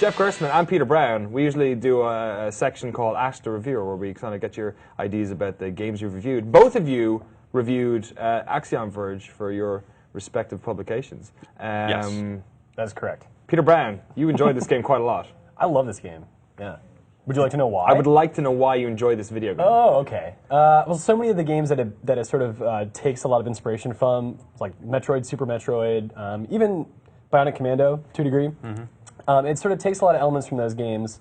Jeff Gerstmann and Peter Brown. We usually do a section called Ask the Reviewer, where we kind of get your ideas about the games you've reviewed. Both of you reviewed Axiom Verge for your respective publications. Yes, that's correct. Peter Brown, you enjoyed this game quite a lot. I love this game. Yeah. Would you like to know why? I would like to know why you enjoy this video game. Oh, okay. Well, so many of the games that it sort of takes a lot of inspiration from, like Metroid, Super Metroid, even Bionic Commando to a degree. It sort of takes a lot of elements from those games,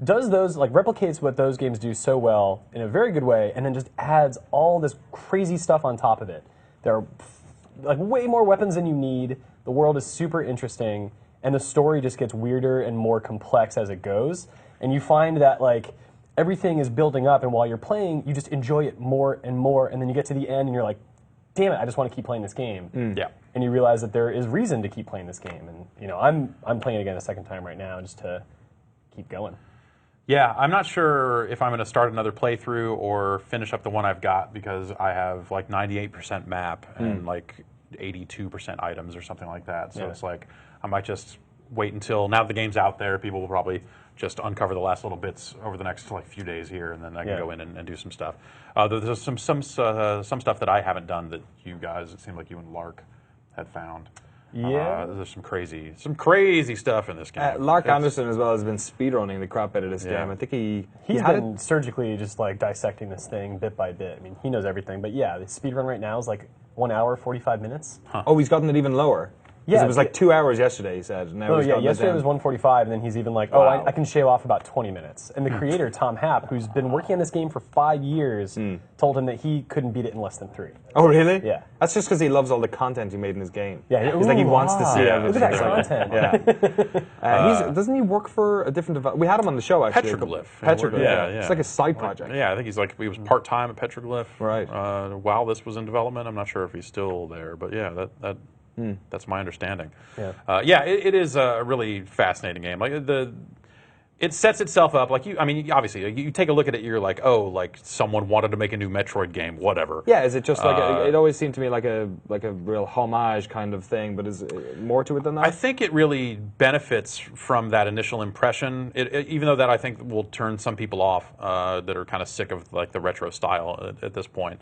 does those, like, replicates what those games do so well in a very good way, and then just adds all this crazy stuff on top of it. There are like way more weapons than you need. The world is super interesting, and the story just gets weirder and more complex as it goes. And you find that, like, everything is building up, and while you're playing, you just enjoy it more and more, and then you get to the end, and you're like, damn it, I just want to keep playing this game. Yeah. And you realize that there is reason to keep playing this game. And, you know, I'm playing it again a second time right now just to keep going. Yeah, I'm not sure if I'm going to start another playthrough or finish up the one I've got, because I have like 98% map and like 82% items or something like that. So it's like I might just wait until now the game's out there. People will probably just uncover the last little bits over the next like few days here, and then I can go in and do some stuff. There's some stuff that I haven't done that you guys, it seemed like you and Lark had found. Yeah. There's some crazy stuff in this game. Lark Anderson as well has been speedrunning the crap out of this game. I think he's been surgically just like dissecting this thing bit by bit. I mean, he knows everything. But yeah, the speedrun right now is like 1 hour, 45 minutes. Oh, he's gotten it even lower. Yeah, it was like 2 hours yesterday, he said. Now yesterday it was 1:45, and then he's even like, I can shave off about 20 minutes. And the creator, Tom Happ, who's been working on this game for 5 years, told him that he couldn't beat it in less than 3. Oh, really? Yeah. That's just because he loves all the content he made in his game. Yeah, he's like, he wants to see Look everything. at that content. Doesn't he work for a different developer? We had him on the show, actually. Petroglyph. Yeah. It's like a side project. Yeah, I think he was part-time at Petroglyph. Right. While this was in development. I'm not sure if he's still there, but yeah, that's my understanding. Yeah, it is a really fascinating game. Like it sets itself up like obviously you take a look at it, you're like, oh, like someone wanted to make a new Metroid game, whatever. Yeah, is it just like it always seemed to me like a real homage kind of thing, but is it more to it than that? I think it really benefits from that initial impression. Even though that I think will turn some people off that are kind of sick of like the retro style at this point.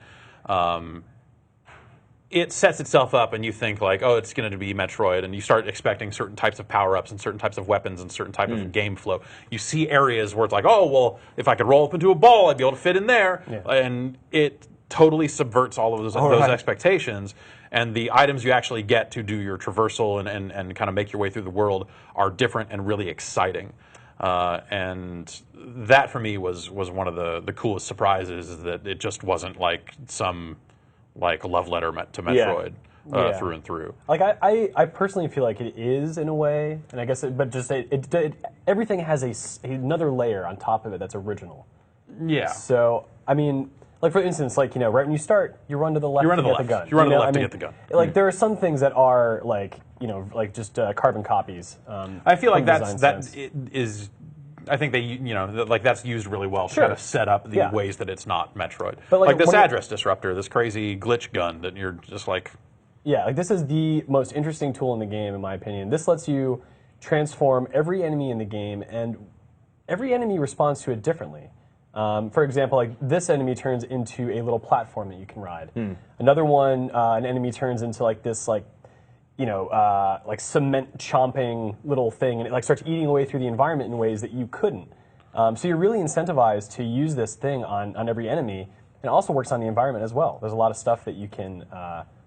It sets itself up, and you think like, oh, it's going to be Metroid, and you start expecting certain types of power-ups and certain types of weapons and certain type of game flow. You see areas where it's like, oh, well, if I could roll up into a ball, I'd be able to fit in there, and it totally subverts all of those expectations. And the items you actually get to do your traversal and kind of make your way through the world are different and really exciting. And that for me was one of the coolest surprises, is that it just wasn't like some like a love letter to Metroid through and through. Like I personally feel like it is in a way, and I guess everything has another layer on top of it that's original. Yeah. So I mean, like for instance, like right when you start, you run to the left to get the gun. You run to the left to get the gun. Like there are some things that are like like just carbon copies. I feel like that is. I think they, like that's used really well to kind of set up the ways that it's not Metroid. But like this address disruptor, this crazy glitch gun that you're just like... Yeah, like this is the most interesting tool in the game, in my opinion. This lets you transform every enemy in the game, and every enemy responds to it differently. For example, like this enemy turns into a little platform that you can ride. Another one, an enemy turns into like this like cement chomping little thing, and it like starts eating away through the environment in ways that you couldn't. So you're really incentivized to use this thing on every enemy, and it also works on the environment as well. There's a lot of stuff that you can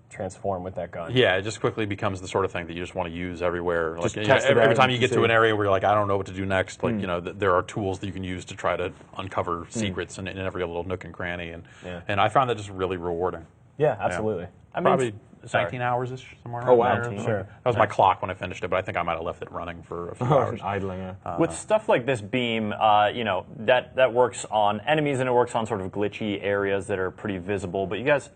transform with that gun. Yeah, it just quickly becomes the sort of thing that you just want to use everywhere. Like, every time you get to an area where you're like, I don't know what to do next, like there are tools that you can use to try to uncover secrets in every little nook and cranny, and I found that just really rewarding. Yeah, absolutely. I mean, probably 19 hours-ish, somewhere around there. 19, sure. That was my clock when I finished it, but I think I might have left it running for a few hours. Idling, With stuff like this beam, that works on enemies, and it works on sort of glitchy areas that are pretty visible. But you guys,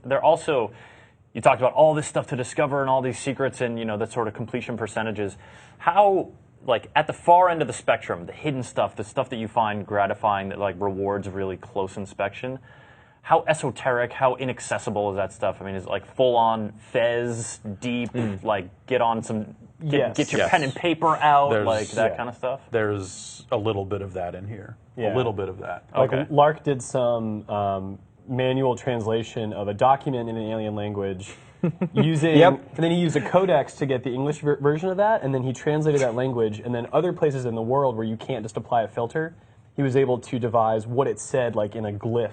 you talked about all this stuff to discover and all these secrets and, that sort of completion percentages. How, like, at the far end of the spectrum, the hidden stuff, the stuff that you find gratifying, that, like, rewards really close inspection, how esoteric, how inaccessible is that stuff? I mean, is it like full on Fez deep, like get on some, get your pen and paper out, like that kind of stuff? There's a little bit of that in here. A little bit of that. Like Lark did some manual translation of a document in an alien language using, and then he used a codex to get the English version of that, and then he translated that language, and then other places in the world where you can't just apply a filter, he was able to devise what it said like in a glyph,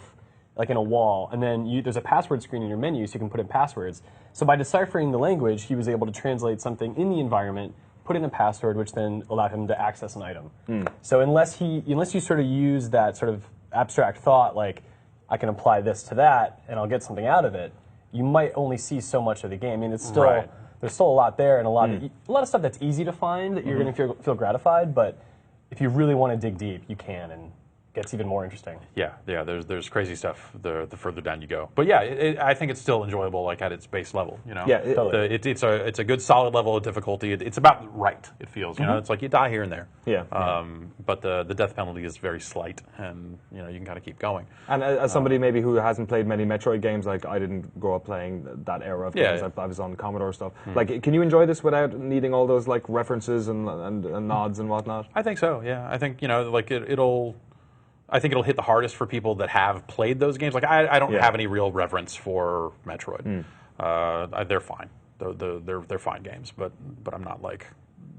like in a wall, and then there's a password screen in your menu so you can put in passwords. So by deciphering the language, he was able to translate something in the environment, put in a password, which then allowed him to access an item. So unless you sort of use that sort of abstract thought, like I can apply this to that and I'll get something out of it, you might only see so much of the game. I mean, it's still there's still a lot there and a lot of stuff that's easy to find that you're going to feel gratified. But if you really want to dig deep, you can, and it gets even more interesting. Yeah. There's crazy stuff the further down you go. But yeah, I think it's still enjoyable, like at its base level. You know, totally. It's a good solid level of difficulty. It's about right. It feels. You know, it's like you die here and there. But the death penalty is very slight, and you know you can kind of keep going. And as somebody maybe who hasn't played many Metroid games, like I didn't grow up playing that era of games. I was on Commodore stuff. Like, can you enjoy this without needing all those like references and nods and whatnot? I think so. Yeah, I think like I think it'll hit the hardest for people that have played those games. Like I don't have any real reverence for Metroid. They're fine. They're fine games, but I'm not like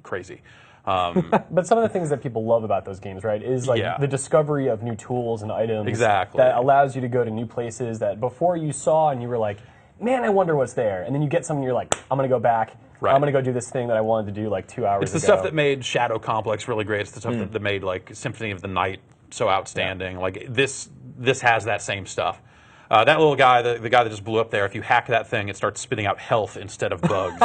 crazy. But some of the things that people love about those games, right, is like the discovery of new tools and items that allows you to go to new places that before you saw and you were like, man, I wonder what's there. And then you get something and you're like, I'm going to go back. Right. I'm going to go do this thing that I wanted to do like 2 hours ago. It's the stuff that made Shadow Complex really great. It's the stuff that made like Symphony of the Night so outstanding. Like this has that same stuff. That little guy, the guy that just blew up there, if you hack that thing, it starts spitting out health instead of bugs.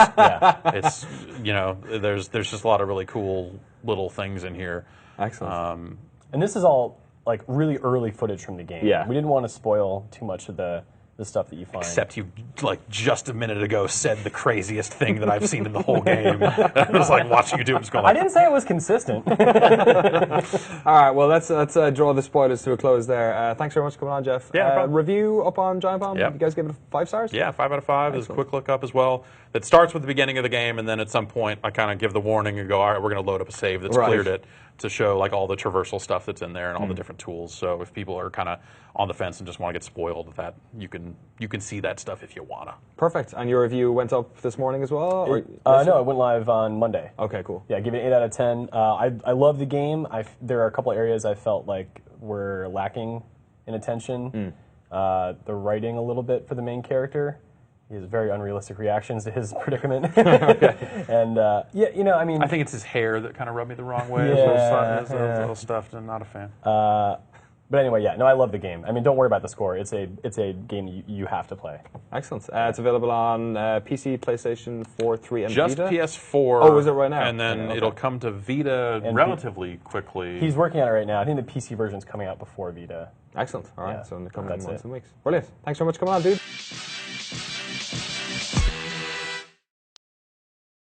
It's, you know, there's just a lot of really cool little things in here. Excellent. And this is all like really early footage from the game. Yeah. We didn't want to spoil too much of the stuff that you find. Except you, like, just a minute ago said the craziest thing that I've seen in the whole game. I was like watching you do it, just going like, I didn't say it was consistent. All right, well, let's draw the spoilers to a close there. Thanks very much for coming on, Jeff. Yeah, no problem. Review up on Giant Bomb. Yep. You guys give it 5 stars? Yeah, 5 out of 5. There's a quick look up as well. It starts with the beginning of the game, and then at some point I kind of give the warning and go, all right, we're going to load up a save that's cleared it to show like all the traversal stuff that's in there and all the different tools. So if people are kind of on the fence and just want to get spoiled, that you can see that stuff if you wanna. Perfect. And your review went up this morning as well? Or no, it went live on Monday. Okay, cool. Yeah, give it an 8 out of 10. I love the game. There are a couple areas I felt like were lacking in attention. The writing a little bit for the main character. He has very unrealistic reactions to his predicament. And yeah, you know, I mean, I think it's his hair that kind of rubbed me the wrong way. Yeah, it's a little stuffed, and not a fan. but anyway, yeah, no, I love the game. I mean, don't worry about the score. It's a game you have to play. Excellent. It's available on PC, PlayStation 4, 3, and Just Vita? PS4. Oh, is it right now? And then it'll come to Vita relatively quickly. He's working on it right now. I think the PC version's coming out before Vita. Excellent. All right, Yeah. so in the coming That's months it. and weeks. Brilliant. Thanks very much for coming on, dude.